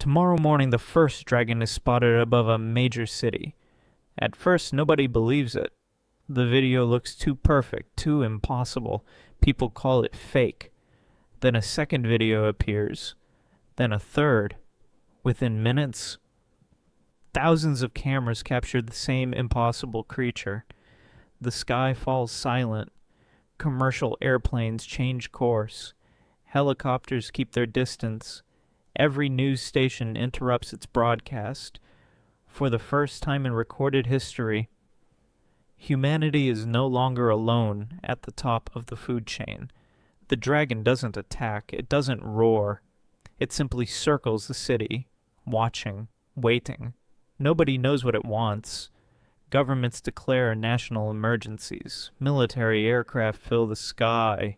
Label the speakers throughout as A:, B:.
A: Tomorrow morning the first dragon is spotted above a major city. At first nobody believes it. The video looks too perfect, too impossible. People call it fake. Then a second video appears. Then a third. Within minutes, thousands of cameras capture the same impossible creature. The sky falls silent. Commercial airplanes change course. Helicopters keep their distance. Every news station interrupts its broadcast. For the first time in recorded history, humanity is no longer alone at the top of the food chain. The dragon doesn't attack, it doesn't roar. It simply circles the city, watching, waiting. Nobody knows what it wants. Governments declare national emergencies. Military aircraft fill the sky.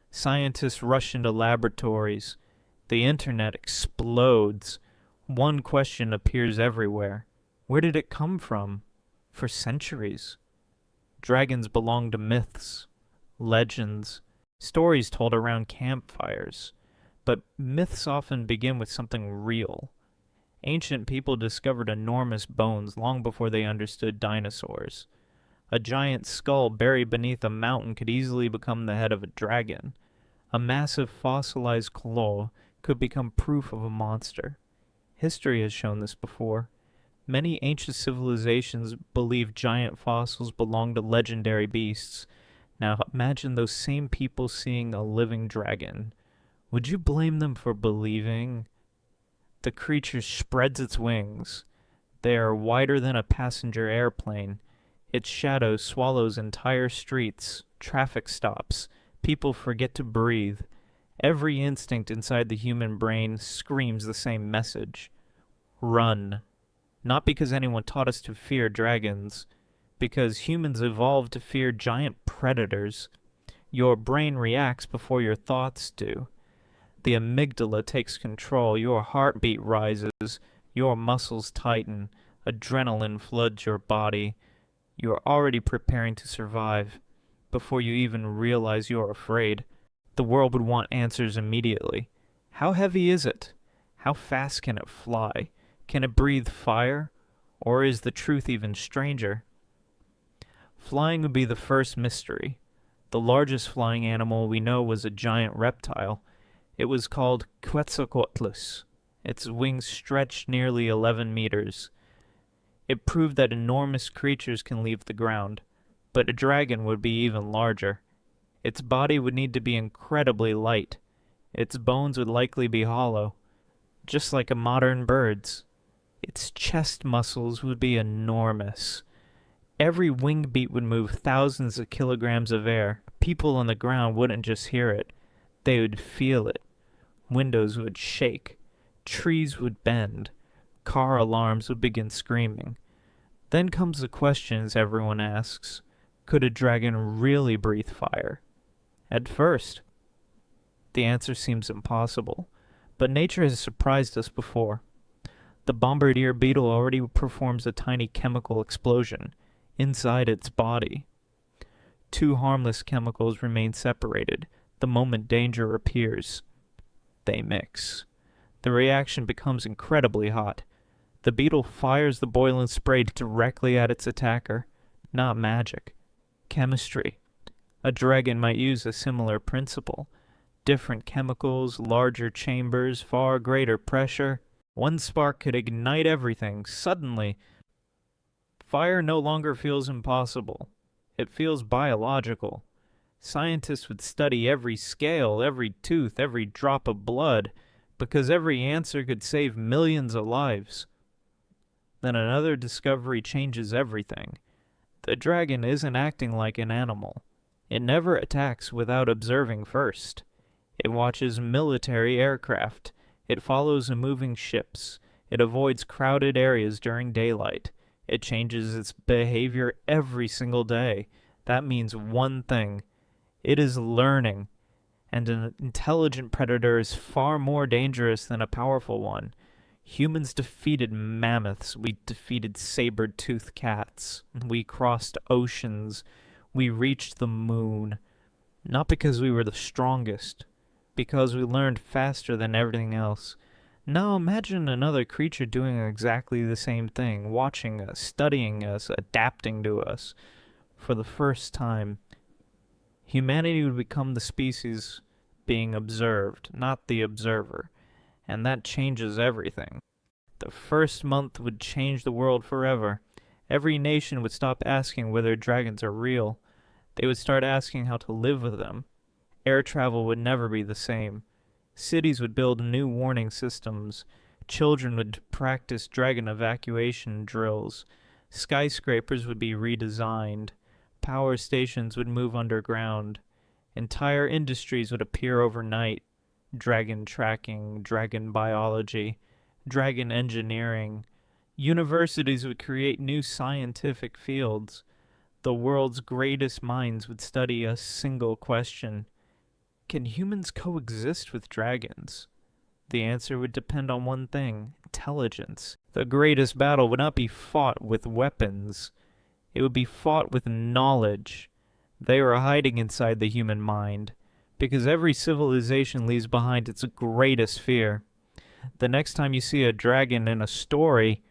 A: Scientists rush into laboratories. The internet explodes. One question appears everywhere. Where did it come from? For centuries. Dragons belong to myths, legends, stories told around campfires. But myths often begin with something real. Ancient people discovered enormous bones long before they understood dinosaurs. A giant skull buried beneath a mountain could easily become the head of a dragon. A massive fossilized claw could become proof of a monster. History has shown this before. Many ancient civilizations believed giant fossils belonged to legendary beasts. Now imagine those same people seeing a living dragon. Would you blame them for believing? The creature spreads its wings. They are wider than a passenger airplane. Its shadow swallows entire streets, traffic stops. People forget to breathe. Every instinct inside the human brain screams the same message. Run. Not because anyone taught us to fear dragons, because humans evolved to fear giant predators. Your brain reacts before your thoughts do. The amygdala takes control, your heartbeat rises, your muscles tighten, adrenaline floods your body. You are already preparing to survive. Before you even realize you're afraid, the world would want answers immediately. How heavy is it? How fast can it fly? Can it breathe fire? Or is the truth even stranger? Flying would be the first mystery. The largest flying animal we know was a giant reptile. It was called Quetzalcoatlus. Its wings stretched nearly 11 meters. It proved that enormous creatures can leave the ground, but a dragon would be even larger. Its body would need to be incredibly light. Its bones would likely be hollow, just like a modern bird's. Its chest muscles would be enormous. Every wing beat would move thousands of kilograms of air. People on the ground wouldn't just hear it. They would feel it. Windows would shake. Trees would bend. Car alarms would begin screaming. Then comes the questions everyone asks. Could a dragon really breathe fire? At first, the answer seems impossible, but nature has surprised us before. The bombardier beetle already performs a tiny chemical explosion inside its body. Two harmless chemicals remain separated. The moment danger appears, they mix. The reaction becomes incredibly hot. The beetle fires the boiling spray directly at its attacker. Not magic. Chemistry. A dragon might use a similar principle. Different chemicals, larger chambers, far greater pressure. One spark could ignite everything. Suddenly, fire no longer feels impossible. It feels biological. Scientists would study every scale, every tooth, every drop of blood, because every answer could save millions of lives. Then another discovery changes everything. The dragon isn't acting like an animal. It never attacks without observing first. It watches military aircraft. It follows moving ships. It avoids crowded areas during daylight. It changes its behavior every single day. That means one thing. It is learning. And an intelligent predator is far more dangerous than a powerful one. Humans defeated mammoths. We defeated saber-toothed cats. We crossed oceans. We reached the moon. Not because we were the strongest, because we learned faster than everything else. Now imagine another creature doing exactly the same thing, watching us, studying us, adapting to us. For the first time, humanity would become the species being observed, not the observer, and that changes everything. The first month would change the world forever. Every nation would stop asking whether dragons are real. They would start asking how to live with them. Air travel would never be the same. Cities would build new warning systems. Children would practice dragon evacuation drills. Skyscrapers would be redesigned. Power stations would move underground. Entire industries would appear overnight. Dragon tracking, dragon biology, dragon engineering. Universities would create new scientific fields. The world's greatest minds would study a single question: can humans coexist with dragons? The answer would depend on one thing: intelligence. The greatest battle would not be fought with weapons, it would be fought with knowledge. They are hiding inside the human mind, because every civilization leaves behind its greatest fear. The next time you see a dragon in a story,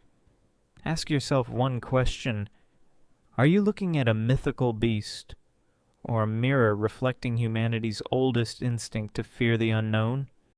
A: ask yourself one question: are you looking at a mythical beast, or a mirror reflecting humanity's oldest instinct to fear the unknown?